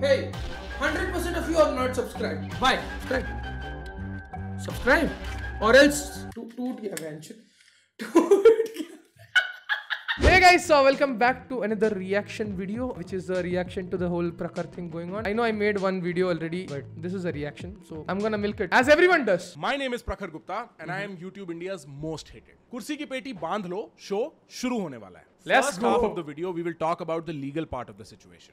Hey, 100% of you are not subscribed. Why? Subscribe. Or else टूट गया bench. Hey guys, so welcome back to another reaction video, which is a reaction to the whole Prakhar thing going on. I know I made one video already, but this is a reaction, so I'm gonna milk it as everyone does. My name is Prakhar Gupta and I am YouTube India's most hated. कुर्सी की पेटी बांध लो, show शुरू होने वाला है. Let's First go. half of the video we will talk about the legal part of the situation.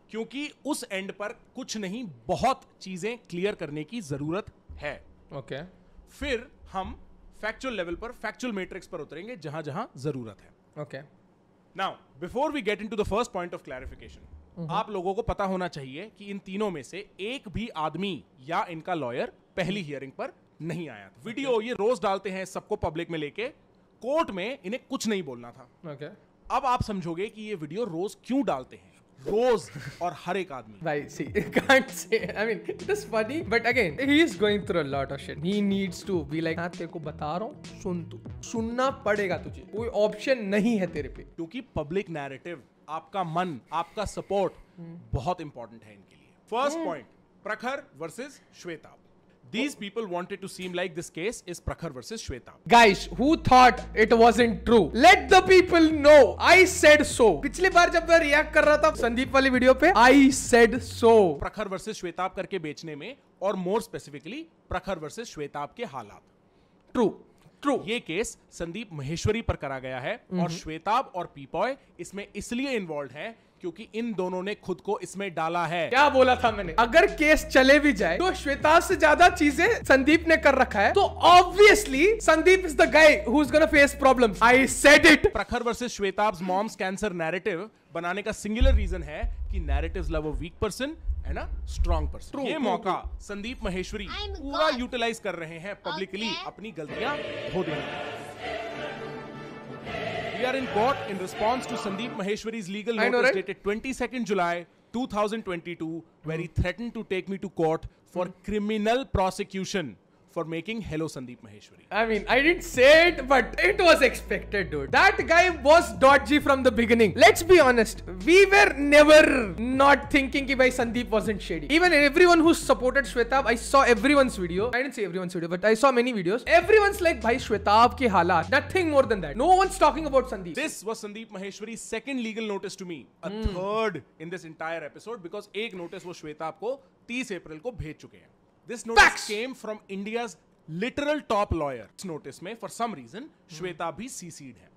क्योंकि उस एंड पर कुछ नहीं, बहुत चीजें क्लियर करने की जरूरत है. Okay. फिर हम फैक्चुअल लेवल पर, फैक्चुअल मैट्रिक्स पर उतरेंगे जहां जहां जरूरत है. Okay. Now before we get into the first point of clarification, आप लोगों को पता होना चाहिए कि इन तीनों में से एक भी आदमी या इनका लॉयर पहली हियरिंग पर नहीं आया था. वीडियो ये रोज डालते हैं सबको पब्लिक में लेके, कोर्ट में इन्हें कुछ नहीं बोलना था. Okay. अब आप समझोगे कि ये वीडियो रोज क्यों डालते हैं, रोज और हर एक आदमी. Bhai, see, can't say. I mean, it is funny, but again, he is going through a lot of shit. He needs to be like, हाँ तेरे को बता रहा हूँ, सुन तू, सुनना पड़ेगा तुझे, कोई ऑप्शन नहीं है तेरे पे. क्योंकि पब्लिक नैरेटिव, आपका मन, आपका सपोर्ट बहुत इंपॉर्टेंट है इनके लिए. First point, Prakhar versus Shwetabh. These people wanted to seem like this case is Prakhar versus Shwetab. Guys, who thought it wasn't true? Let the people know. I said so. पिछली बार जब मैं रिएक्ट कर रहा था संदीप वाली वीडियो पे, I said so. प्रखर versus Shwetab करके बेचने में, और मोर स्पेसिफिकली प्रखर वर्सेस श्वेताब के हालात. True. ये केस संदीप महेश्वरी पर करा गया है और श्वेताब और पीपॉय इसमें इसलिए इन्वॉल्व हैं क्योंकि इन दोनों ने खुद को इसमें डाला है. क्या बोला था मैंने? अगर केस चले भी जाए तो श्वेता से ज्यादा चीजें संदीप ने कर रखा है, तो obviously Sandeep is the guy who is gonna face problems. I said it. प्रखर वर्सेस श्वेताब्स मॉम्स कैंसर नैरेटिव बनाने का सिंगुलर रीजन है कि narratives love a weak person and a strong person. ये मौका संदीप महेश्वरी पूरा यूटिलाइज कर रहे हैं पब्लिकली अपनी गलतियां धो देने. We are in court in response to Sandeep Maheshwari's legal notice dated 22nd July 2022, where he threatened to take me to court for criminal prosecution for making Hello Sandeep Maheshwari. I mean, I didn't say it, but it was expected, dude. That guy was dodgy from the beginning. Let's be honest. We were never not thinking कि भाई Sandeep wasn't shady. Even everyone who supported Shwetab, I saw everyone's video. I didn't see everyone's video, but I saw many videos. Everyone's like, भाई Shwetab के हालात. Nothing more than that. No one's talking about Sandeep. This was Sandeep Maheshwari's second legal notice to me. A third in this entire episode, because एक notice वो श्वेताब को 30 अप्रैल को भेज चुके हैं. This notice came from India's literal top lawyer. इस notice में for some reason Shwetab भी CC'd है.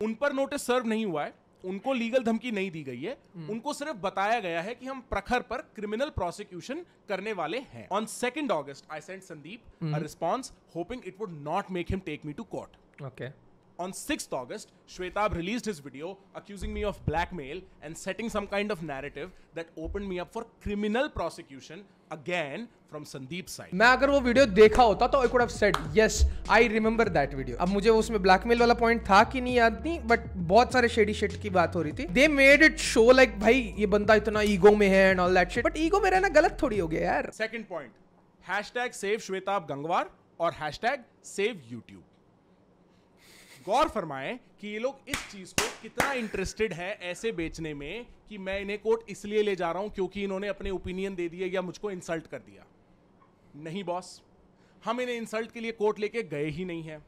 उन पर नोटिस सर्व नहीं हुआ है, उनको लीगल धमकी नहीं दी गई है, उनको सिर्फ बताया गया है कि हम प्रखर पर क्रिमिनल प्रोसिक्यूशन करने वाले हैं. On 2nd August, I sent Sandeep a response hoping it would not make him take me to court. Okay. On 6th August, Shwetab released his video accusing me of blackmail and setting some kind of narrative that opened me up for criminal prosecution again from Sandeep's side. मैं अगर वो video देखा होता तो I could have said yes, I remember that video. अब मुझे उसमें blackmail वाला पॉइंट था कि नहीं याद नहीं, बट बहुत सारे शेडी शिट की बात हो रही थी. They made it show like भाई ये बंदा इतना ईगो में है and all that shit. But ego में रहना गलत थोड़ी हो गया यार. Second point, #save Shwetab Gangwar और #save YouTube. गौर फरमाएं कि ये लोग इस चीज को कितना इंटरेस्टेड है ऐसे बेचने में कि मैं इन्हें कोर्ट इसलिए ले जा रहा हूं क्योंकि इन्होंने अपने ओपिनियन दे दिए या मुझको इंसल्ट कर दिया. नहीं बॉस, हम इन्हें इंसल्ट के लिए कोर्ट लेके गए ही नहीं है.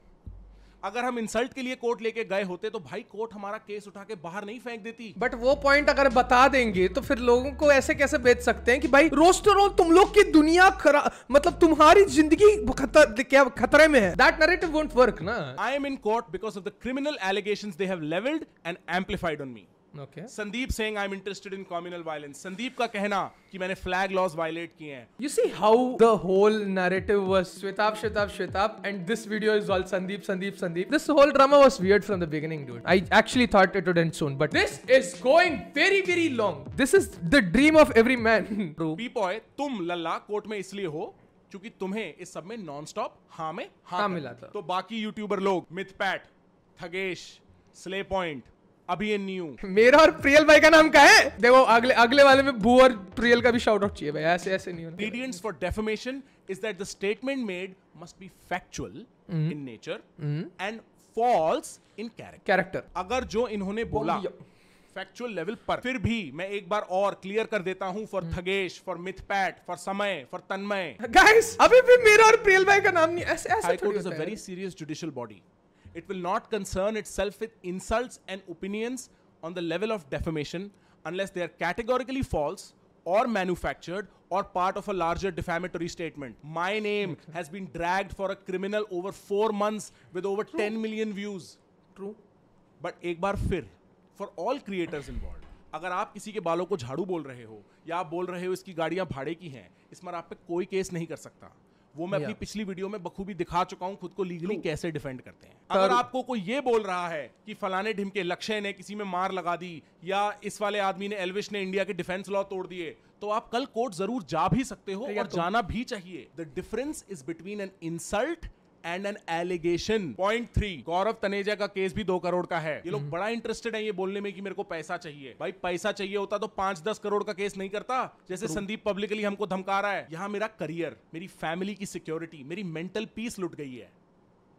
अगर हम इंसल्ट के लिए कोर्ट लेके गए होते तो भाई कोर्ट हमारा केस उठा के बाहर नहीं फेंक देती. बट वो पॉइंट अगर बता देंगे तो फिर लोगों को ऐसे कैसे बेच सकते हैं कि भाई रोज तो रोज तुम लोग की दुनिया मतलब तुम्हारी जिंदगी खतरे में है. दैट नैरेटिव वोंट वर्क ना. I am in court because of the criminal allegations they have levelled and amplified on me. Okay. Sandeep saying I'm interested in communal violence. Sandeep का कहना कि मैंने फ्लैग लॉज वायलेट किए हैं. You see how the whole narrative was Shwetab, and this video is all Sandeep. This whole drama was weird from the beginning, dude. I actually thought it would end soon, but this is going very, very long. This is the dream of every man. P-Boy, तुम लल्ला court में इसलिए हो क्योंकि तुम्हें इस सब में non stop हाँ में हाँ मिला था. तो बाकी यूट्यूबर लोग मिथपैट, थगेश, स्ले पॉइंट, अभिमन्यु, मेरा और प्रियल भाई का नाम क्या है? देखो अगले वाले में भू और प्रियल का भी शाउट आउट चाहिए भाई. ऐसे नहीं होना. Ingredients for defamation is that the statement made must be factual in nature and false in character. अगर जो इन्होंने बोला फैक्चुअल लेवल पर। फिर भी मैं एक बार और क्लियर कर देता हूं for Thagesh, for Mythpat, for समय, फॉर तन्मय, गाइस अभी भी मेरा और प्रियल भाई का नाम नहीं, ऐसे ऐसे हाई थोड़ी कोर्ट इज होता अ है। Very serious judicial body. It will not concern itself with insults and opinions on the level of defamation unless they are categorically false or manufactured or part of a larger defamatory statement. My name has been dragged for a criminal over 4 months with over 10 million views. True. But एक बार फिर for all creators involved, अगर आप किसी के बालों को झाड़ू बोल रहे हो या आप बोल रहे हो इसकी गाड़ियां भाड़े की हैं, इस पर आप पे कोई केस नहीं कर सकता. वो मैं अपनी पिछली वीडियो में बखूबी दिखा चुका हूं खुद को लीगली कैसे डिफेंड करते हैं. अगर आपको कोई ये बोल रहा है कि फलाने ढिमके लक्ष्य ने किसी में मार लगा दी या इस वाले आदमी ने एल्विश ने इंडिया के डिफेंस लॉ तोड़ दिए, तो आप कल कोर्ट जरूर जा भी सकते हो और जाना भी चाहिए. The difference is between an insult and an allegation. Point 3, Gaurav Taneja का केस भी 2 करोड़ का है. ये लोग बड़ा इंटरेस्टेड है ये बोलने में कि मेरे को पैसा चाहिए. भाई पैसा चाहिए होता तो 5-10 करोड़ का केस नहीं करता जैसे संदीप पब्लिकली हमको धमका रहा है. यहां मेरा करियर, मेरी फैमिली की सिक्योरिटी, मेरी मेंटल पीस लुट गई है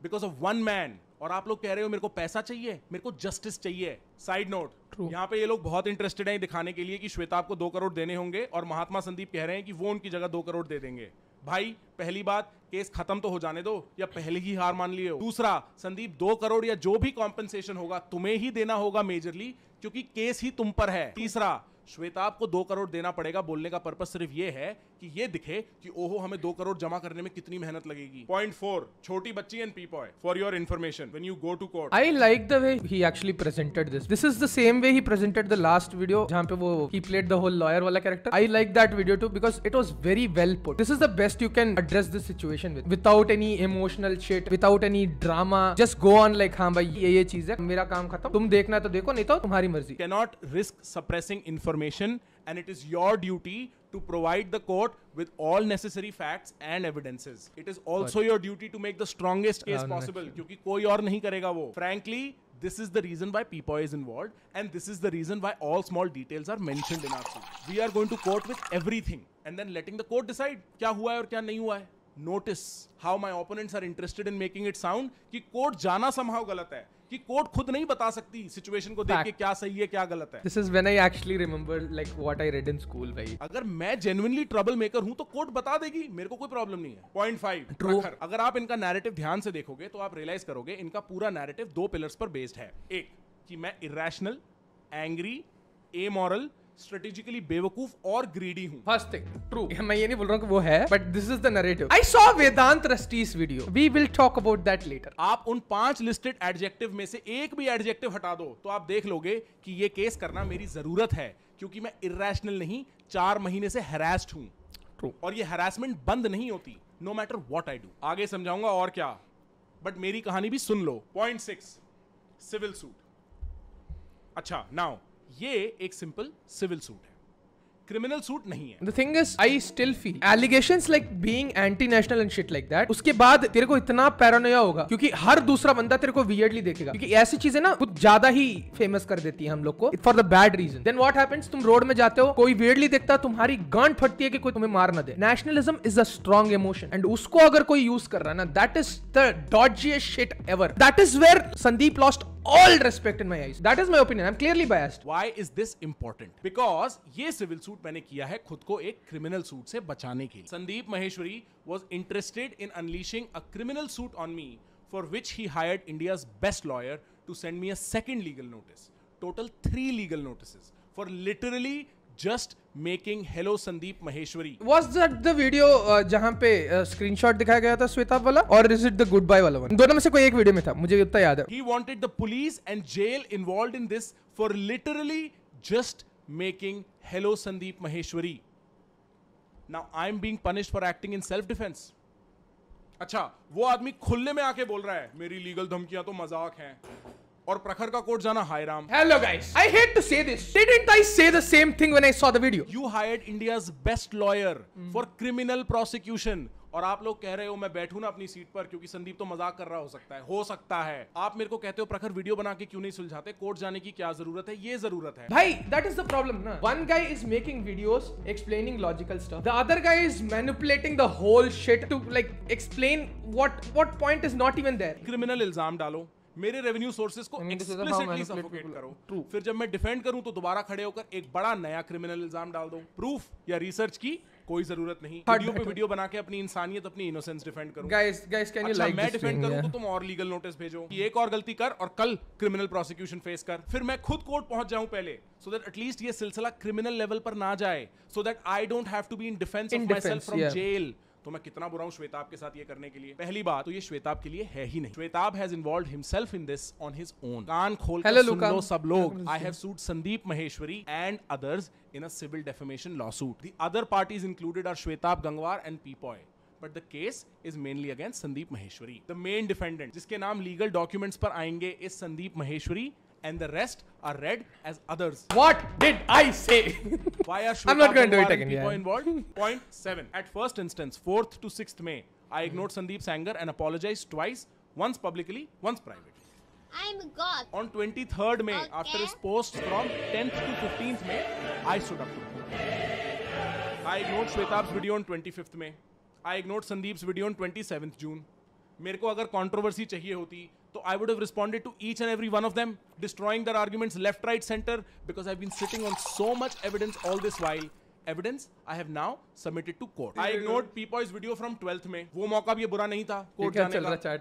बिकॉज ऑफ वन मैन. और आप लोग कह रहे हो मेरे को पैसा चाहिए, मेरे को जस्टिस चाहिए. साइड नोट, यहाँ पे ये लोग बहुत इंटरेस्टेड हैं दिखाने के लिए कि श्वेता आपको 2 करोड़ देने होंगे और महात्मा संदीप कह रहे हैं कि वो उनकी जगह 2 करोड़ दे देंगे. भाई पहली बात, केस खत्म तो हो जाने दो या पहले ही हार मान लिए हो. दूसरा, संदीप 2 करोड़ या जो भी कॉम्पेंसेशन होगा तुम्हें ही देना होगा मेजरली, क्योंकि केस ही तुम पर है. तीसरा, श्वेता आपको 2 करोड़ देना पड़ेगा बोलने का पर्पस सिर्फ ये है कि ये दिखे कि ओहो हमें 2 करोड़ जमा करने में कितनी मेहनत लगेगी. पॉइंट 4, छोटी बच्ची एंड पीपॉय. For your information, when you go to court, I like the way he actually presented this. This is the same way he presented the last video जहाँ पे वो he played the whole lawyer वाला character. I like that video too because it was very well put. This is the best you can address this situation with, without any emotional shit, without any drama. Just go on like हाँ भाई ये चीज है, मेरा काम खत्म, तुम देखना है तो देखो, नहीं तो तुम्हारी मर्जी. cannot risk suppressing information and it is your duty to provide the court with all necessary facts and evidences. It is also your duty to make the strongest case possible क्योंकि कोई और नहीं करेगा वो. Frankly, this is the reason why Peepoy is involved and this is the reason why all small details are mentioned in our suit. We are going to court with everything and then letting the court decide क्या हुआ है और क्या नहीं हुआ है. Notice how my opponents are interested in making it sound कि court जाना somehow गलत है, कि कोर्ट खुद नहीं बता सकती सिचुएशन को देख के क्या सही है क्या गलत है. This is when I actually remember like what I read in school भाई. अगर मैं genuinely ट्रबल मेकर हूं तो कोर्ट बता देगी, मेरे को कोई प्रॉब्लम नहीं है. पॉइंट 5, प्रखर. अगर आप इनका नैरेटिव ध्यान से देखोगे तो आप रियलाइज करोगे इनका पूरा नैरेटिव 2 पिलर्स पर बेस्ड है. एक, कि मैं इरैशनल, एंग्री, एमोरल, स्ट्रेटेजिकली बेवकूफ और ग्रीडी हूं. First thing, true. मैं ये नहीं बोल रहा हूँ कि वो है, but this is the narrative. I saw Vedant Rusty's video. We will talk about that later. आप उन 5 लिस्टेड एडजेक्टिव में से एक भी एडजेक्टिव हटा दो तो आप देख लोगे कि ये केस करना मेरी जरूरत है क्योंकि मैं इरैशनल नहीं, 4 महीने से हरास्ड हूं. True. और ये हरासमेंट बंद नहीं होती no matter what I do. आगे समझाऊंगा और क्या, बट मेरी कहानी भी सुन लो. Point 6, civil suit. अच्छा, नाउ ये एक सिंपल सिविल सूट है, क्रिमिनल सूट नहीं है. The thing is, I still feel allegations like being anti-national and shit like that. उसके बाद तेरे को इतना पैरानोया होगा क्योंकि हर दूसरा बंदा तेरे को weirdly देखेगा क्योंकि ऐसी चीजें ना कुछ ज्यादा ही फेमस कर देती है हम लोग को for the bad reason. Then what happens? तुम रोड में जाते हो, कोई weirdly देखता है, तुम्हारी गांड फटती है कि कोई तुम्हें मार ना दे. Nationalism is a strong emotion and उसको अगर कोई यूज कर रहा है ना, that is the dodgiest shit ever. That is where Sandeep lost all respect in my eyes. That is my opinion. I'm clearly biased. Why is this important? Because ये civil suit मैंने किया है खुद को एक क्रिमिनल सूट से बचाने के लिए. Sandeep Maheshwari was interested in unleashing a criminal suit on me for which he hired India's best lawyer to send me a second legal notice. Total 3 legal notices for literally just making hello Sandeep Maheshwari. Was that the video जहां पे screenshot दिखाया गया था श्वेता वाला, और is it the goodbye वाला one? दोनों में से कोई एक वीडियो में था, मुझे उतना याद है. He wanted the police and jail involved in this for literally just making hello Sandeep Maheshwari. Now I am being punished for acting in self defense. अच्छा, वो आदमी खुले में आके बोल रहा है मेरी लीगल धमकियां तो मजाक हैं और प्रखर का कोर्ट जाना हाय Ram. Hello guys, I hate to say this. Didn't I say the same thing when I saw the video? You hired India's best lawyer for criminal prosecution. और आप लोग कह रहे हो मैं बैठूं ना अपनी सीट पर क्योंकि संदीप तो मजाक कर रहा हो सकता है. आप मेरे को कहते हो प्रखर वीडियो बना के क्यों नहीं सुलझाते, कोर्ट जाने की क्या जरूरत है. ये जरूरत है भाई, that is the problem ना. One guy is making videos explaining logical stuff. The other guy is manipulating the whole shit to like explain what point is not even there. Criminal इल्जाम डालो, मेरे रेवेन्यू सोर्सेज को explicitly suffocate करो, फिर जब मैं defend करूं तो दोबारा खड़े होकर एक बड़ा नया क्रिमिनल इल्जाम डाल दो। प्रूफ या रिसर्च की कोई जरूरत नहीं, वीडियो पे वीडियो बना के अपनी इंसानियत, अपनी इनोसेंस डिफेंड करूं। गाइस कैन यू लाइक मैं डिफेंड करूं तो तुम और लीगल नोटिस भेजो कि एक और गलती कर और कल क्रिमिनल प्रोसिक्यूशन फेस कर, फिर मैं खुद कोर्ट पहुंच जाऊं पहले, सो दैट एटलीस्ट ये सिलसिला क्रिमिनल लेवल पर ना जाए, so that I don't have to be in defence of myself from jail. तो मैं कितना बुरा हूं श्वेताब के साथ ये करने के लिए। पहली बात तो ये श्वेताब के लिए है ही नहीं। Shwetabh has involved himself in this on his own. कान खोल कर सुन लो सब लोग। I have sued Sandeep Maheshwari and others in a civil defamation lawsuit. The other parties included are Shwetab Gangwar and P-Poy. But the case is mainly against Sandeep Maheshwari. The main defendant, जिसके नाम legal documents पर आएंगे, is Sandeep Maheshwari, and the rest are read as others. What did I say? Why are Shwetab Gangwar and P-Poy involved? Point 7. At first instance, 4th to 6th May, I ignored Sandeep's anger and apologized twice, once publicly, once privately. I'm God. On 23rd May, after his post from 10th to 15th May, I stood up to him. I ignored Shwetab's video on 25th May. I ignored Sandeep's video on 27th June. मेरे को अगर controversy चाहिए होती तो I would have responded to each and every one of them, destroying their arguments left, right, center, because I've been sitting on so much evidence all this while. Evidence I have now submitted to court. I ignored P-Poy's video from 12th May. वो मौका भी बुरा नहीं था court जाने का।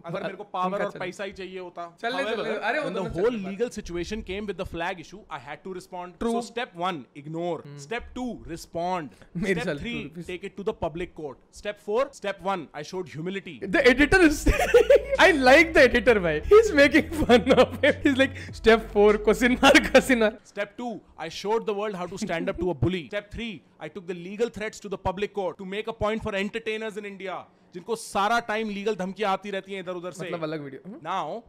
अगर मेरे को पावर और पैसा ही चाहिए होता। When the whole legal situation came with the flag issue, I had to respond. So step 1, ignore. Step 2, respond. Step 3, take it to the public court. Step 4, step 1, I showed humility. The editor is I like the editor, bhai. He's making fun of him. He's like, step 4, question mark. Step 2, I showed the world how to stand up to a bully. Step 3, I took the legal threats to the public court to make a point for entertainers in India, जिनको सारा time legal धमकियां आती रहती हैं इधर उधर से। मतलब अलग video. Now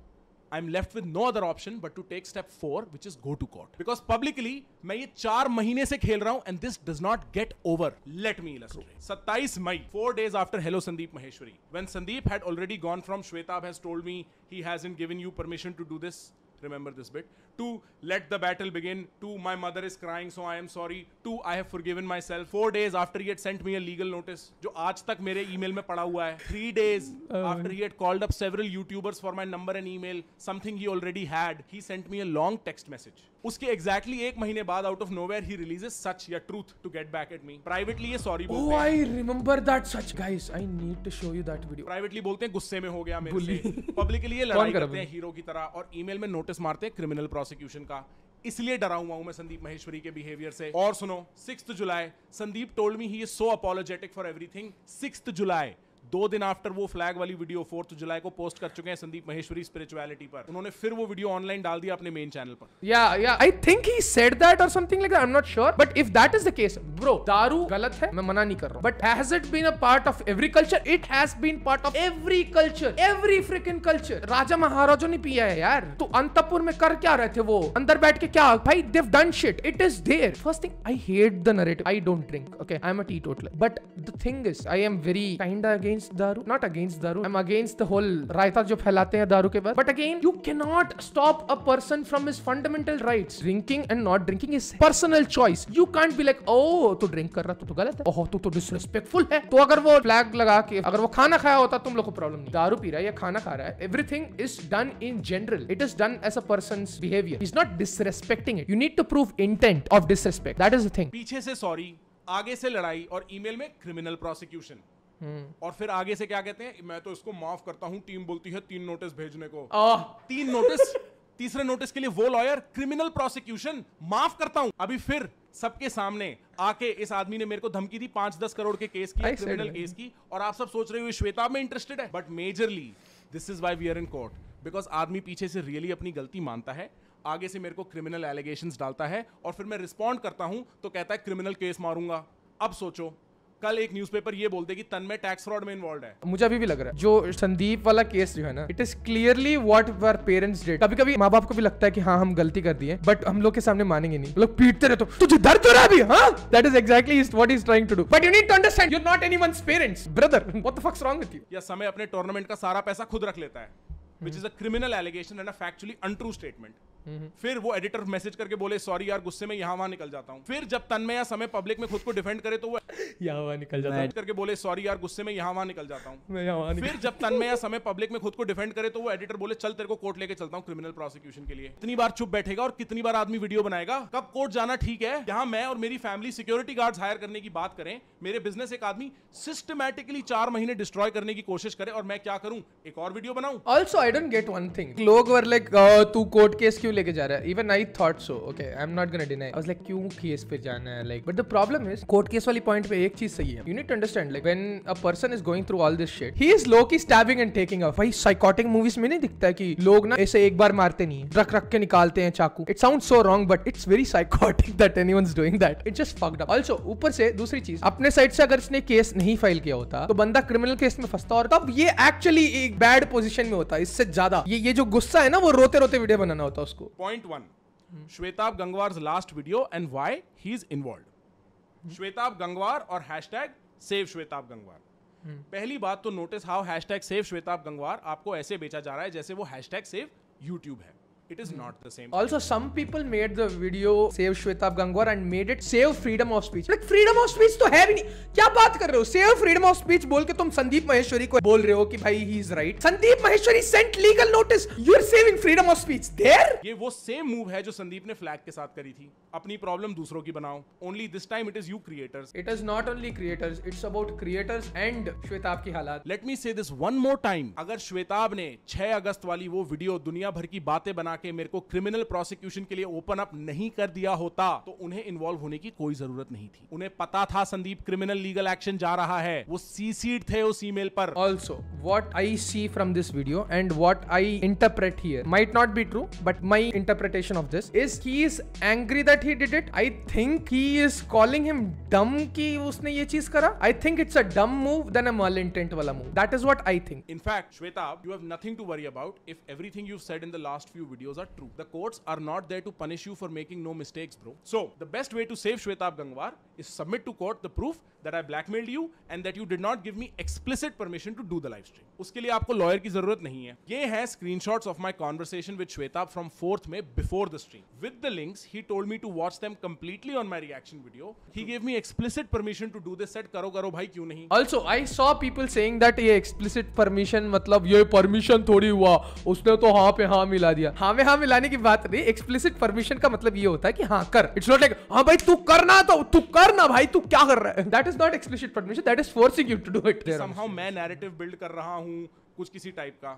I'm left with no other option but to take step 4, which is go to court. Because publicly मैं ये 4 महीने से खेल रहा हूं and this does not get over. Let me illustrate. 27 May, 4 days after Hello Sandeep Maheshwari, when Sandeep had already gone from Shwetab has told me he hasn't given you permission to do this. Remember this bit. 2, let the battle begin. 2, my mother is crying so I am sorry. 2, I have forgiven myself. 4 days after he had sent me a legal notice, जो आज तक मेरे email में पड़ा हुआ है. 3 days after he had called up several YouTubers for my number and email, something he already had, he sent me a long text message. उसके exactly 1 महीने बाद out of nowhere he releases such या truth to get back at me. Privately ये sorry बोलते हैं. Oh, I remember that such. Guys, I need to show you that video. Privately बोलते हैं गुस्से में हो गया मेरे से. Publicly ये लड़ाई करते हैं हीरो की तरह और email में नोटिस मारते हैं क्रिमिनल प्रोसिक्यूशन का। इसलिए डरा हुआ हूं मैं संदीप महेश्वरी के बिहेवियर से। और सुनो, 6th July, Sandeep told me he is so apologetic for everything. 6th जुलाई, 2 दिन आफ्टर वो फ्लैग वाली वीडियो 4th जुलाई को पोस्ट कर चुके हैं संदीप महेश्वरी स्पिरिचुअलिटी पर। उन्होंने फिर वो वीडियो ऑनलाइन डाल दिया अपने मेन चैनल पर। Yeah, I think he said that or something like that. I'm not sure. But if that is the case, bro, दारू गलत है, मैं मना नहीं कर रहा हूँ. But has it been a part of every culture? It has been part of every culture, every freaking culture. राजा महाराजों ने पिया है यार। तो अंतपुर में कर क्या रहे थे वो? अंदर बैठ के क्या? भाई, they've done shit. It is there. First thing, I hate the narrative. I don't drink. Okay, I'm a teetotaler. But the thing is, I am very kinda against daru. Not against daru. I'm against the whole रायता जो फैलाते हैं दारू के बाद. But again, you cannot stop a person from his fundamental rights. Drinking and not drinking is personal choice. You can't be like, oh, तू drink कर रहा तो गलत है. Oh, तू तो disrespectful है. तो अगर वो flag लगा के अगर वो खाना खाया होता तुम लोग को प्रॉब्लम नहीं. दारू पी रहा है या खाना खा रहा है. Everything is done in general. It is done as a person's behavior. He's not disrespecting it. You need to prove intent of disrespect. That is the thing. पीछे से सॉरी, आगे से लड़ाई और ईमेल में क्रिमिनल प्रोसिक्यूशन। और फिर आगे से क्या कहते हैं, मैं तो इसको माफ करता हूं, टीम बोलती है 3 नोटिस भेजने को। 3 नोटिस, तीसरे नोटिस के लिए वो लॉयर क्रिमिनल प्रोसिक्यूशन, माफ करता हूं। अभी फिर सबके सामने आके इस आदमी ने मेरे को धमकी दी 5-10 करोड़ के केस की, क्रिमिनल केस की, और आप सब सोच रहे हो श्वेता में इंटरेस्टेड है। But majorly this is why we are in court, because आदमी पीछे से रियली अपनी गलती मानता है, आगे से मेरे को क्रिमिनल एलिगेशंस डालता है और फिर मैं रिस्पॉन्ड करता हूं तो कहता है क्रिमिनल केस मारूंगा। अब सोचो, कल एक न्यूज़पेपर ये बोलते कि तन्मय टैक्स फ्रॉड में इन्वॉल्व है। मुझे अभी भी लग रहा है जो संदीप वाला केस जो है ना, it is clearly what our parents did. कभी कभी माँ बाप को भी लगता है कि हाँ हम गलती कर दी है, बट हम लोग के सामने मानेंगे नहीं, लोग पीटते रहे तो तुझे दर्द हो रहा है अभी, हाँ, that is exactly what he is trying to do. But you need to understand you are not anyone's parents, brother, what the fuck's wrong with you. या समय अपने टूर्नामेंट का सारा पैसा खुद रख लेता है, which is a criminal allegation and a factually untrue statement. फिर वो एडिटर मैसेज करके बोले सॉरी यार गुस्से में यहाँ वहां निकल जाता हूँ। फिर जब तन्मय समय पब्लिक में खुद को डिफेंड करे तो वो यहाँ वहां निकल जाता हूँ करके बोले सॉरी यार गुस्से में यहाँ वहां निकल जाता हूँ। मैं यहाँ वहां फिर जब तन्मय समय पब्लिक में खुद को डिफेंड करे तो वो एडिटर बोले चल तेरे को कोर्ट लेके चलता हूँ क्रिमिनल प्रोसिक्यूशन के लिए। कितनी बार चुप बैठेगा और कितनी बार आदमी वीडियो बनाएगा? कब कोर्ट जाना ठीक है? यहाँ मैं और मेरी फैमिली सिक्योरिटी गार्ड्स हायर करने की बात करें, मेरे बिजनेस एक आदमी सिस्टमैटिकली 4 महीने डिस्ट्रॉय करने की कोशिश करे और मैं क्या करूं? एक और वीडियो बनाऊं? Also, I don't get one thing. लोग were like, तू कोर्ट केस क्यों लेके जा रहा है? Even I thought so. Okay, I'm not gonna deny. I was like, क्यों केस पे जाना है? Like, but the problem is, court case वाली पॉइंट पे एक चीज सही है. You need to understand, like, when a person is going through all this shit, he is low-key stabbing and taking off. भाई psychotic movies में नहीं दिखता है कि लोग ना ऐसे एक बार मारते नहीं, रख के निकालते हैं चाकू. It sounds so wrong, but it's very psychotic that anyone's doing that. It's just fucked up. Also, ऊपर से दूसरी चीज, अपने साइड से अगर इसने केस नहीं फाइल किया होता तो बंदा क्रिमिनल केस में फंसता और तब ये एक्चुअली एक बैड पोजीशन में होता. इससे ज्यादा ये जो गुस्सा है ना वो रोते रोते वीडियो बनाना होता उसको. Point 1. Shwetab गंगवार's last video and why he is involved. Shwetab Gangwar और हैशटैग सेव श्वेताब गंगवार. पहली बात तो notice how hashtag save Shwetabh Gangwar आपको ऐसे बेचा जा रहा है जैसे वो हैशटैग सेव यूट्यूब है. It is not the same. Also, some people made the video save Shwetab Gangwar and made it save freedom of speech. Like freedom of speech तो है भी नहीं. क्या बात कर रहे हो? Save freedom of speech बोल के तुम संदीप महेश्वरी को बोल रहे हो कि भाई he is right. Sandeep Maheshwari sent legal notice. You are saving freedom of speech there. ये वो same move है जो संदीप ने फ्लैग के साथ करी थी. अपनी प्रॉब्लम दूसरों की बनाओ. Only this time it is you creators. It is not only creators. It's about creators and Shwetab की हालात. Let me say this one more time. अगर श्वेताब ने 6 अगस्त वाली वो वीडियो दुनिया भर की बातें बना के मेरे को क्रिमिनल प्रोसिक्यूशन के लिए ओपन अप नहीं कर दिया होता तो उन्हें इन्वॉल्व होने की कोई जरूरत नहीं थी. उन्हें पता था संदीप क्रिमिनल लीगल एक्शन जा रहा है. वो सीसीड थे उस ईमेल पर. Also, what I see from this video and what I interpret here might not be true, but my interpretation of this is he is angry that he did it. I think he is calling him dumb कि उसने ये चीज करा. I think it's a dumb move than a malintent वाला move. That is what I think. In fact, Shwetab, you have nothing to worry about if everything you've said in the last few videos are true. The courts are not there to punish you for making no mistakes, bro. So, the best way to save Shwetab Gangwar is submit to court the proof that I blackmailed you and that you did not give me explicit permission to do the live stream. उसके लिए आपको lawyer की जरूरत नहीं है. ये है screenshots of my conversation with Shwetab from 4th May before the stream. With the links, he told me to watch them completely on my reaction video. He gave me explicit permission to do this. Said करो भाई क्यों नहीं? Also, I saw people saying that ये explicit permission मतलब ये permission थोड़ी हुआ. उसने तो हाँ पे हाँ मिला दिया. हाँ में हाँ मिलाने की बात नहीं. Explicit permission का मतलब ये होता है कि हाँ कर. It's not like हाँ भाई तू करना तो तू करना भाई तू क्या कर रहा है. That is not explicit permission. That is forcing you to do it. Somehow मैं narrative build कर रहा हूँ कुछ किसी टाइप का.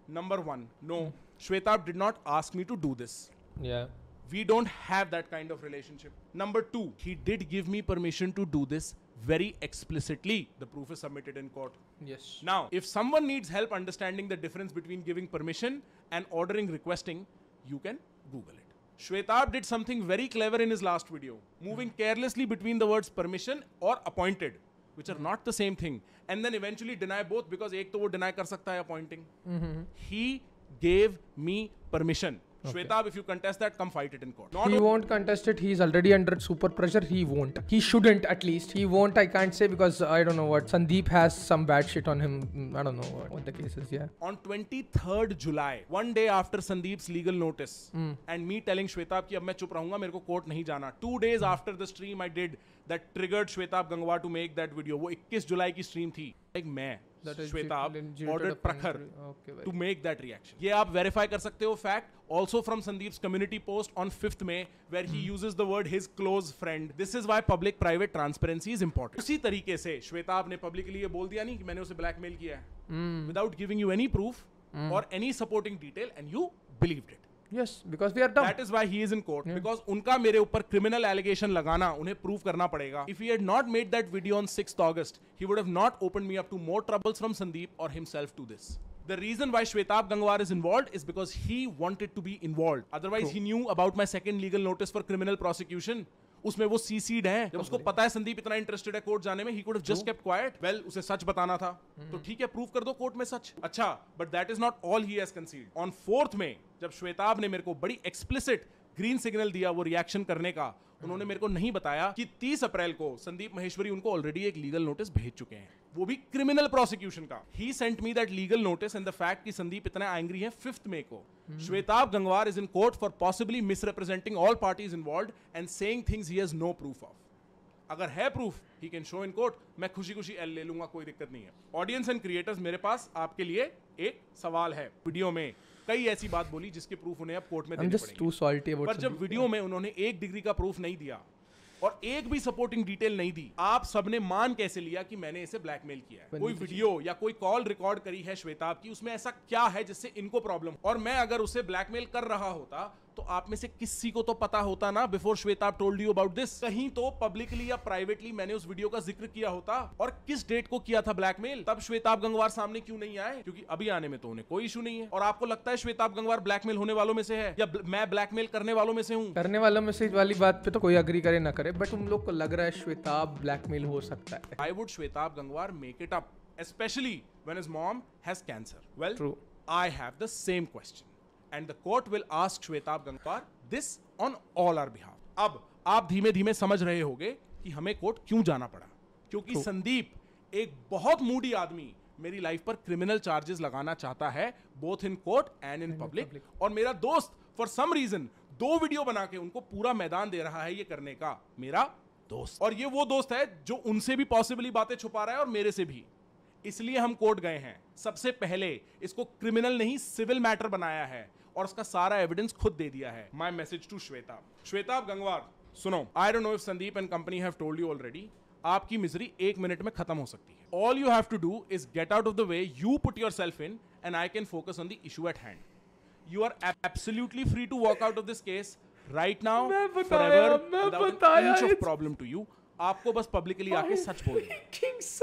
Number 1, no, Shwetab did not ask me to do this. Yeah. We don't have that kind of relationship. Number 2, he did give me permission to do this very explicitly. The proof is submitted in court. Yes. Now, if someone needs help understanding the difference between giving permission and ordering requesting, you can Google it. Shwetab did something very clever in his last video, moving carelessly between the words permission or appointed, which are not the same thing, and then eventually deny both because एक तो वो deny कर सकता है appointing. He gave me permission. Shwetab, if you contest that, come fight it in court. He won't contest it. He's already under super pressure. He won't. He shouldn't, at least. He won't, I can't say, because I don't know what. Sandeep has some bad shit on him. I don't know what the case is, yeah. On 23rd July, one day after Sandeep's legal notice, and me telling Shwetab कि अब मैं चुप रहूंगा, मेरे को court नहीं जाना. 2 days after the stream I did that triggered Shwetab Gangwar to make that video. वो 21 जुलाई की stream थी. Like मैं, Shwetab, ordered Prakhar to make that reaction. ये आप verify कर सकते हो fact. Also from Sandeep's community post on 5th May, where he uses the word his close friend. This is why public-private transparency is important. उसी तरीके से श्वेताब ने publicly ये बोल दिया नहीं कि मैंने उसे blackmail किया है, without giving you any proof or any supporting detail, and you believed it. Yes, because we are dumb. That is why he is in court. Because उनका मेरे ऊपर criminal allegation लगाना उन्हें prove करना पड़ेगा. If he had not made that video on 6th August, he would have not opened me up to more troubles from Sandeep or himself to this. The reason why Shwetab Gangwar is involved is because he wanted to be involved. Otherwise, he knew about my second legal notice for criminal prosecution. उसमें वो CC'd है. जब उसको पता है संदीप इतना interested है court जाने में, he could have just kept quiet. Well, उसे सच बताना था. तो ठीक है, प्रूव कर दो कोर्ट में सच. अच्छा, but that is not all he has concealed. On 4th May, जब श्वेताब ने मेरे को बड़ी explicit ग्रीन सिग्नल दिया वो रिएक्शन करने का, उन्होंने मेरे को नहीं बताया कि 30 अप्रैल को संदीप महेश्वरी उनको ऑलरेडी एक लीगल नोटिस भेज चुके हैं, वो भी क्रिमिनल प्रोसिक्यूशन का। He sent me that legal notice and the fact कि संदीप इतना एंग्री है 5th मई को। Shwetabh Gangwar is in court for possibly misrepresenting all parties involved and saying things he has no proof of. अगर है proof he can show in court, मैं खुशी खुशी एल ले लूंगा, कोई दिक्कत नहीं है। ऑडियंस एंड क्रिएटर्स, मेरे पास आपके लिए एक सवाल है। वीडियो में कई ऐसी बात बोली जिसके प्रूफ उन्हें अब कोर्ट में देने पड़ेंगे, पर जब वीडियो में उन्होंने 1 डिग्री का प्रूफ नहीं दिया और एक भी सपोर्टिंग डिटेल नहीं दी, आप सबने मान कैसे लिया कि मैंने इसे ब्लैकमेल किया है? कोई वीडियो या कोई कॉल रिकॉर्ड करी है श्वेताब की, उसमें ऐसा क्या है जिससे इनको प्रॉब्लम? और मैं अगर उसे ब्लैकमेल कर रहा होता तो आप में से किसी को तो पता होता ना before Shwetabh told you about this. कहीं तो पब्लिकली या प्राइवेटली मैंने उस वीडियो का जिक्र किया होता। और किस डेट को किया था ब्लैकमेल? तब श्वेताब गंगवार सामने क्यों नहीं आए? क्योंकि अभी आने में तो उन्हें कोई इशू नहीं है। और आपको लगता है श्वेताब गंगवार ब्लैकमेल होने वालों में से है या मैं ब्लैकमेल करने वालों में से हूँ? करने वालों में से वाली बात पे तो कोई अग्री करे ना करे, बट तुम लोग को लग रहा है श्वेताब ब्लैकमेल हो सकता है। Why would Shwetab Gangwar make it up, especially when his mom has cancer? Well, True. I have the same question, and the court will ask Shwetab Gangwar this on all our behalf. अब आप धीमे धीमे समझ रहे होंगे कि हमें कोर्ट क्यों जाना पड़ा, क्योंकि संदीप एक बहुत मूडी आदमी मेरी लाइफ पर क्रिमिनल चार्जेस लगाना चाहता है, both in court and in public. और मेरा दोस्त फॉर सम रीजन 2 वीडियो बना के उनको पूरा मैदान दे रहा है ये करने का, मेरा दोस्त। और ये वो दोस्त है जो उनसे भी पॉसिबली बातें छुपा रहा है और मेरे से भी। इसलिए हम कोर्ट गए हैं। सबसे पहले इसको क्रिमिनल नहीं सिविल मैटर बनाया है और उसका सारा एविडेंस खुद दे दिया है। My message to Shwetabh Gangwar, सुनो, I don't know if Sandeep and company have told you already, आपकी मिजरी 1 मिनट में खत्म हो सकती है। All you have to do is get out of the way you put yourself in and I can focus on the issue at hand. You are absolutely free to walk out of this case right now, forever, without an inch of problem to you. आपको बस publicly आके सच बोलना।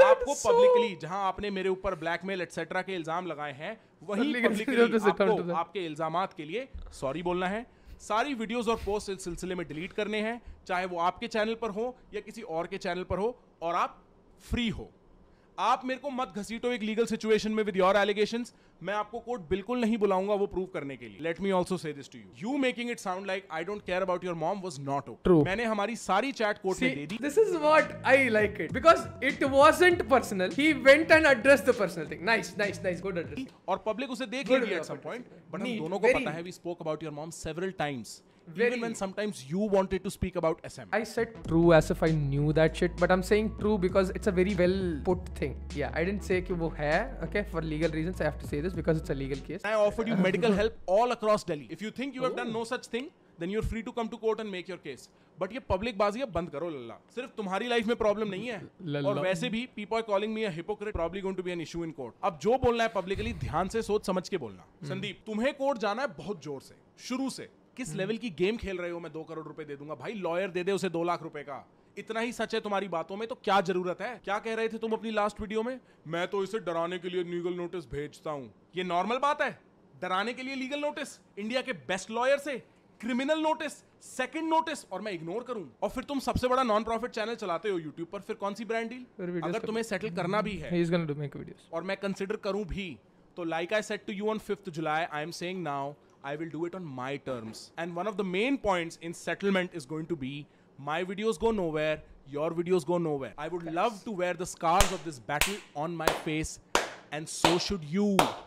आपको publicly, जहां आपने मेरे ऊपर blackmail etcetera के इल्जाम लगाए हैं, वहीं पब्लिकली आपको आपके इल्जामात के लिए सॉरी बोलना है। सारी वीडियोस और पोस्ट इस सिलसिले में डिलीट करने हैं, चाहे वो आपके चैनल पर हो या किसी और के चैनल पर हो, और आप फ्री हो। आप मेरे को मत घसीटो एक लीगल सिचुएशन में विद योर एलिगेशंस। मैं आपको कोर्ट बिल्कुल नहीं बुलाऊंगा वो प्रूव करने के लिए। Let me also say this to you making it sound like I don't care about your mom was not true. मैंने हमारी सारी चैट कोर्ट में दे दी। This is what I like it, because it wasn't personal, he went and addressed the personal thing. Nice nice nice, good address. और public उसे देख लेगी एट सम पॉइंट, बट हम दोनों को पता है we spoke about your mom several times, even when sometimes you wanted to speak about SM. I said true as if I knew that shit, but I'm saying true because it's a very well put thing. Yeah, I didn't say कि वो है, okay, for legal reasons I have to say this because it's a legal case. I offered you medical help all across Delhi. If you think you have done no such thing, then you're free to come to court and make your case. But ये public बाजी अब बंद करो लल्ला। सिर्फ तुम्हारी life में problem नहीं है, और वैसे भी people are calling me a hypocrite, probably going to be an issue in court. अब जो बोलना है पब्लिकली ध्यान से सोच समझ के बोलना। संदीप, तुम्हें कोर्ट जाना है बहुत जोर से, शुरू से। किस लेवल की गेम खेल रहे हो? मैं 2 करोड़ रुपए दे दूंगा भाई, लॉयर दे दे उसे 2 लाख रुपए का। इतना ही सच है तुम्हारी बातों में, तो क्या जरूरत है? क्या कह रहे थे तुम अपनी लास्ट वीडियो में? मैं तो इसे डराने के लिए लीगल नोटिस भेजता हूं। ये नॉर्मल बात है? डराने के लिए लीगल नोटिस? इंडिया के बेस्ट लॉयर से क्रिमिनल नोटिस, सेकंड नोटिस, और मैं इग्नोर करूं? और फिर तुम सबसे बड़ा नॉन प्रॉफिट चैनल चलाते हो यूट्यूब पर, फिर कौन सी ब्रांड डील? अगर तुम्हें सेटल करना भी है, he is going to make videos, और मैं कंसिडर करूं भी, तो like I said to you on 5th July, I am saying now, I will do it on my terms. And one of the main points in settlement is going to be, my videos go nowhere, your videos go nowhere. I would love to wear the scars of this battle on my face, and so should you.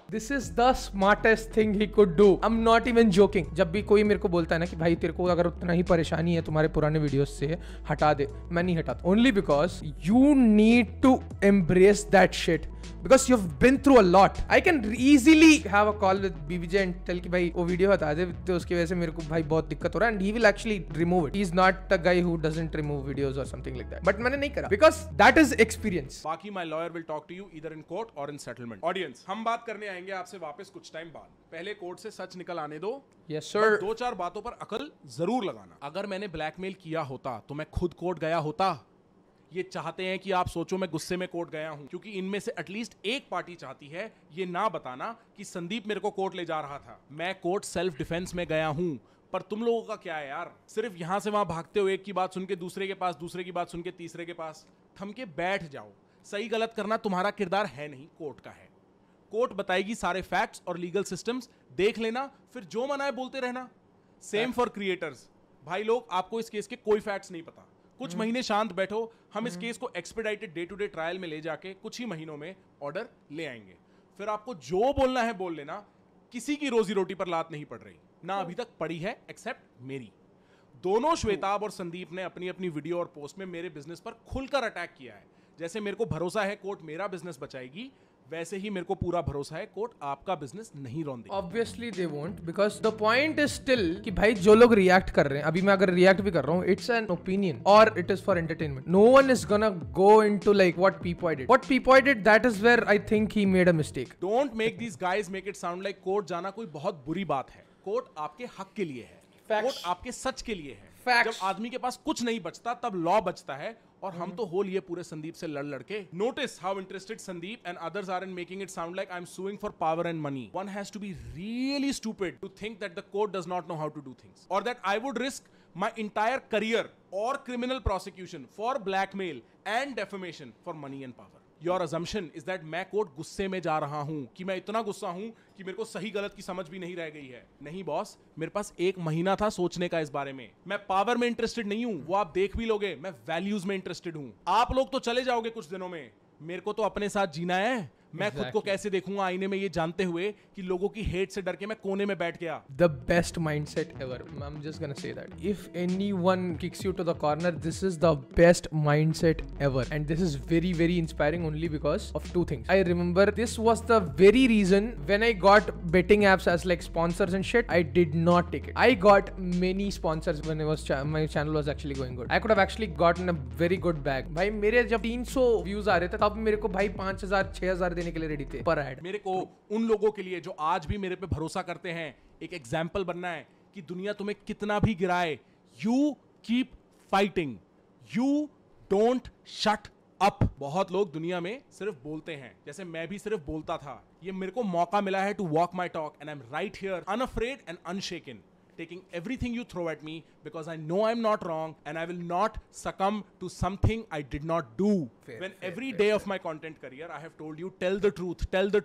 This is the smartest thing he could do. I'm not even joking. जब भी कोई मेरे को बोलता है ना कि भाई तेरे को अगर उतना ही परेशानी है तुम्हारे पुराने वीडियोस से, हटा दे, मैं नहीं हटाता। Only because you need to embrace that shit. Because you've been through a lot. I can easily have a call with BBJ and tell कि भाई वो वीडियो हटा दे, तो उसकी वजह से मेरे को भाई बहुत दिक्कत हो रहा है, and he will actually remove it. He is not a guy who doesn't remove videos or something like that. But मैंने नहीं करा because that is experience. बाकी my lawyer will talk to you either in court or in settlement. Audience, हम बात करने आएंगे आपसे वापस कुछ टाइम बाद। पहले कोर्ट से सच निकल आने दो। Yes sir. 2-4 बातों पर अकल जरूर लगाना। अगर मैंने ब्लैकमेल किया होता तो मैं खुद कोर्ट गया होता। ये चाहते हैं कि आप सोचो मैं गुस्से में कोर्ट गया हूं, क्योंकि इनमें से एटलीस्ट एक पार्टी चाहती है ये ना बताना कि संदीप मेरे को कोर्ट ले जा रहा था। मैं कोर्ट सेल्फ डिफेंस में गया हूं। पर तुम लोगों का क्या है यार? सिर्फ यहां से वहां भागते हो, एक की बात सुन के दूसरे के पास, दूसरे की बात सुन के तीसरे के पास। थम के बैठ जाओ। सही गलत करना तुम्हारा किरदार है नहीं, कोर्ट का है। कोर्ट बताएगी सारे फैक्ट्स और लीगल सिस्टम्स, देख लेना, फिर जो मना है बोलते रहना। Same for creators. भाई लोग, आपको इस केस के कोई फैक्ट्स नहीं पता, कुछ महीने शांत बैठो, हम इस केस को expedited day to day trial में ले जाके कुछ ही महीनों में ऑर्डर ले आएंगे। फिर आपको जो बोलना है बोल लेना, किसी की रोजी रोटी पर लात नहीं पड़ रही, ना अभी तक पड़ी है एक्सेप्ट मेरी। दोनों श्वेताब और संदीप ने अपनी अपनी वीडियो और पोस्ट में मेरे बिजनेस पर खुलकर अटैक किया है। जैसे मेरे को भरोसा है कोर्ट मेरा बिजनेस बचाएगी, वैसे ही मेरे को पूरा भरोसा है कोर्ट आपका बिजनेस नहीं रौंदेगी। Obviously they won't, because the point is still कि भाई जो लोग रिएक्ट कर रहे हैं, अभी मैं अगर रिएक्ट भी कर रहा हूँ, it's an opinion or it is for entertainment. No one is gonna go into like what P-Poy did. What P-Poy did, that is where I think he made a mistake. Don't make these guys make it sound like court जाना कोई बहुत बुरी बात है। Court आपके हक के लिए है, कोर्ट आपके सच के लिए है। जब आदमी के पास कुछ नहीं बचता तब लॉ बचता है, और हम तो हो लिए पूरे संदीप से लड़ लड़के। Notice how interested Sandeep and others are in making it sound like I am suing for power and money. One has to be really stupid to think that the court does not know how to do things, or that I would risk my entire career or criminal prosecution for blackmail and defamation for money and power. Your assumption is that मैं court गुस्से में जा रहा हूं, कि मैं इतना गुस्सा हूं कि मेरे को सही गलत की समझ भी नहीं रह गई है। नहीं बॉस, मेरे पास 1 महीना था सोचने का इस बारे में। मैं पावर में इंटरेस्टेड नहीं हूं, वो आप देख भी लोगे। मैं वैल्यूज में इंटरेस्टेड हूं। आप लोग तो चले जाओगे कुछ दिनों में, मेरे को तो अपने साथ जीना है। मैं खुद को कैसे देखूंगा आईने में, ये जानते हुए कि लोगों की हेट से डर के मैं कोने में बैठ गया। The best mindset ever. I'm just gonna say that. If anyone kicks you to the corner, this is the best mindset ever. And this is very, very inspiring only because of 2 things. I remember this was the very reason when I got betting apps as like sponsors and shit, I did not take it. I got many sponsors when I was my channel was actually going good. I could have actually gotten a very good bag. भाई मेरे जब 300 views आ रहे थे तब मेरे को भाई 5000 6000 देने के लिए रेडी थे पर ऐड। मेरे को उन लोगों के लिए जो आज भी मेरे पे भरोसा करते हैं एक एग्जाम्पल बनना है कि दुनिया तुम्हें कितना भी गिराए, you keep fighting, you don't shut up. बहुत लोग दुनिया में सिर्फ बोलते हैं, जैसे मैं भी सिर्फ बोलता था। ये मेरे को मौका मिला है to walk my talk and I am right here unafraid and unshaken, taking everything you throw at me because I know I'm not wrong and I will not succumb to something I did not do. Every day of my content career I have told you, tell the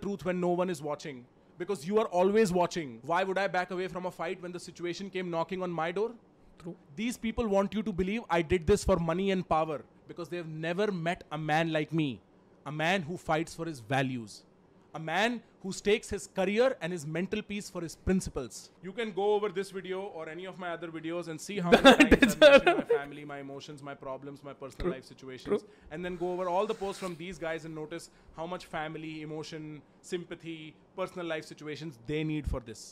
truth when no one is watching, because you are always watching. Why would I back away from a fight when the situation came knocking on my door? True. These people want you to believe I did this for money and power because they have never met a man like me, a man who fights for his values, a man who stakes his career and his mental peace for his principles. You can go over this video or any of my other videos and see how many times I've mentioned my family, my emotions, my problems, my personal life situations, and then go over all the posts from these guys and notice how much family, emotion, sympathy, personal life situations they need for this.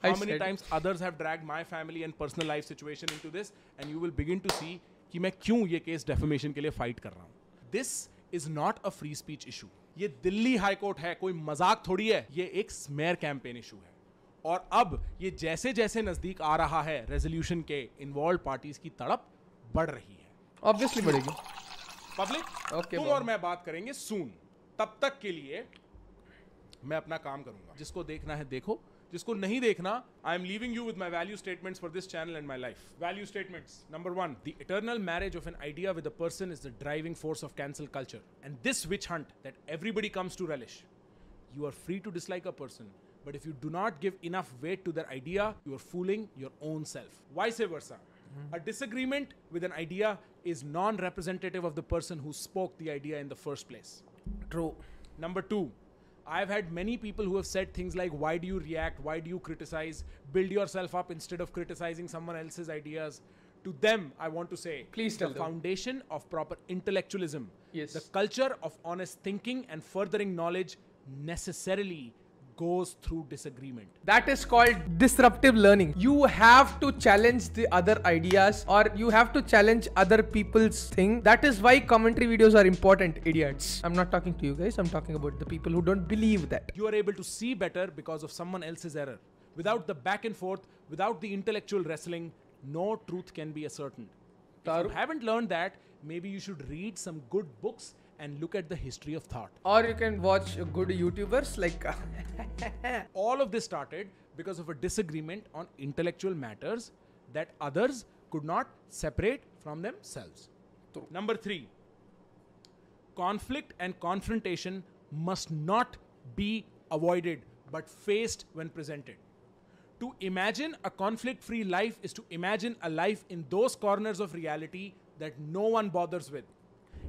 How many times others have dragged my family and personal life situation into this, and you will begin to see कि मैं क्यों ये case defamation के लिए fight कर रहा हूँ। This is not a free speech issue. ये दिल्ली हाई कोर्ट है, कोई मजाक थोड़ी है, ये एक स्मेयर कैंपेन इशू है। और अब ये जैसे जैसे नजदीक आ रहा है रेजोल्यूशन के, इन्वॉल्व पार्टीज की तड़प बढ़ रही है। ऑब्वियसली बढ़ेगी। पब्लिक तुम और मैं बात करेंगे सून। तब तक के लिए मैं अपना काम करूंगा। जिसको देखना है देखो, जिसको नहीं देखना, I am leaving you with my value statements for this channel and my life. Value statements. Number 1, the eternal marriage of an idea with a person is the driving force of cancel culture. And this witch hunt that everybody comes to relish. You are free to dislike a person, but if you do not give enough weight to their idea, you are fooling your own self. Vice versa. A disagreement with an idea is non-representative of the person who spoke the idea in the first place. True. Number 2, I've had many people who have said things like, why do you react? Why do you criticize? Build yourself up instead of criticizing someone else's ideas. To them, I want to say, please tell them. The foundation of proper intellectualism, yes, the culture of honest thinking and furthering knowledge necessarily goes through disagreement. That is called disruptive learning. You have to challenge the other ideas, or you have to challenge other people's thing. That is why commentary videos are important, idiots. I'm not talking to you guys, I'm talking about the people who don't believe that. You are able to see better because of someone else's error. Without the back and forth, without the intellectual wrestling, no truth can be ascertained. If you haven't learned that, maybe you should read some good books and look at the history of thought. Or you can watch good YouTubers like... All of this started because of a disagreement on intellectual matters that others could not separate from themselves. True. Number 3, conflict and confrontation must not be avoided but faced when presented. To imagine a conflict-free life is to imagine a life in those corners of reality that no one bothers with.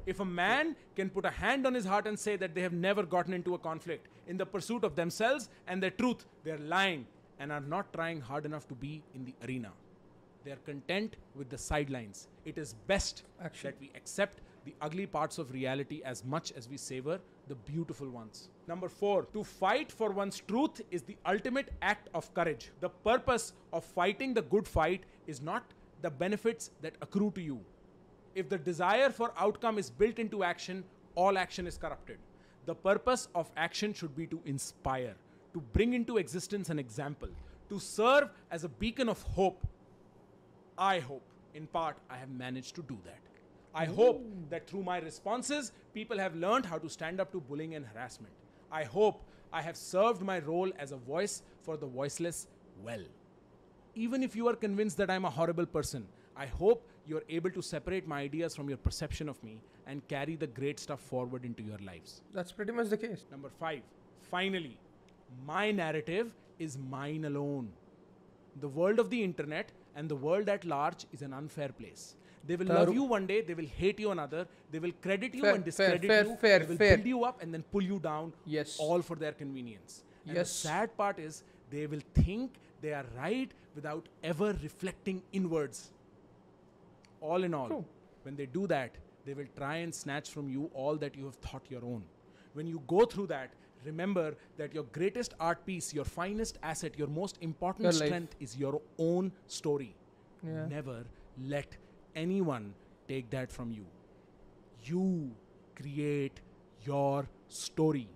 If a man can put a hand on his heart and say that they have never gotten into a conflict in the pursuit of themselves and their truth, they're lying and are not trying hard enough to be in the arena. They are content with the sidelines. It is best that we accept the ugly parts of reality as much as we savor the beautiful ones. Number 4, to fight for one's truth is the ultimate act of courage. The purpose of fighting the good fight is not the benefits that accrue to you. If the desire for outcome is built into action, all action is corrupted. The purpose of action should be to inspire, to bring into existence an example, to serve as a beacon of hope. I hope, in part, I have managed to do that. I hope that through my responses, people have learned how to stand up to bullying and harassment. I hope I have served my role as a voice for the voiceless well. Even if you are convinced that I'm a horrible person, I hope you're able to separate my ideas from your perception of me and carry the great stuff forward into your lives. That's pretty much the case. Number 5, finally, my narrative is mine alone. The world of the internet and the world at large is an unfair place. They will love you one day, they will hate you another, they will credit you and discredit you, they will build you up and then pull you down, all for their convenience. And the sad part is, they will think they are right without ever reflecting inwards. All in all, when they do that, they will try and snatch from you all that you have thought your own. When you go through that, remember that your greatest art piece, your finest asset, your most important strength is your own story. Never let anyone take that from you. You create your story.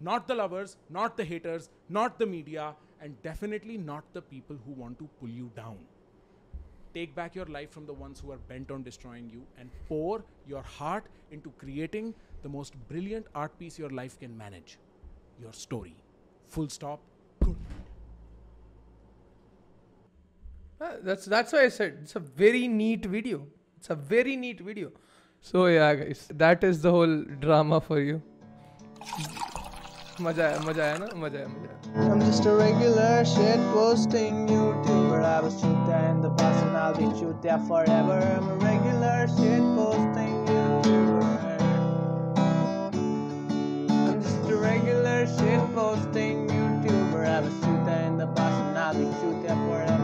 Not the lovers, not the haters, not the media, and definitely not the people who want to pull you down. Take back your life from the ones who are bent on destroying you and pour your heart into creating the most brilliant art piece your life can manage. Your story. Full stop. Good night. That's why I said it's a very neat video. It's a very neat video. So yeah, guys, that is the whole drama for you. मजा आया ना? मजा आया. I'm just a regular shit posting YouTuber. I was shoot there in the past and I'll be shoot there forever. I'm a regular shit posting YouTuber. I'm just a regular shit posting YouTuber. I was shoot there in the past and I'll be shoot there forever.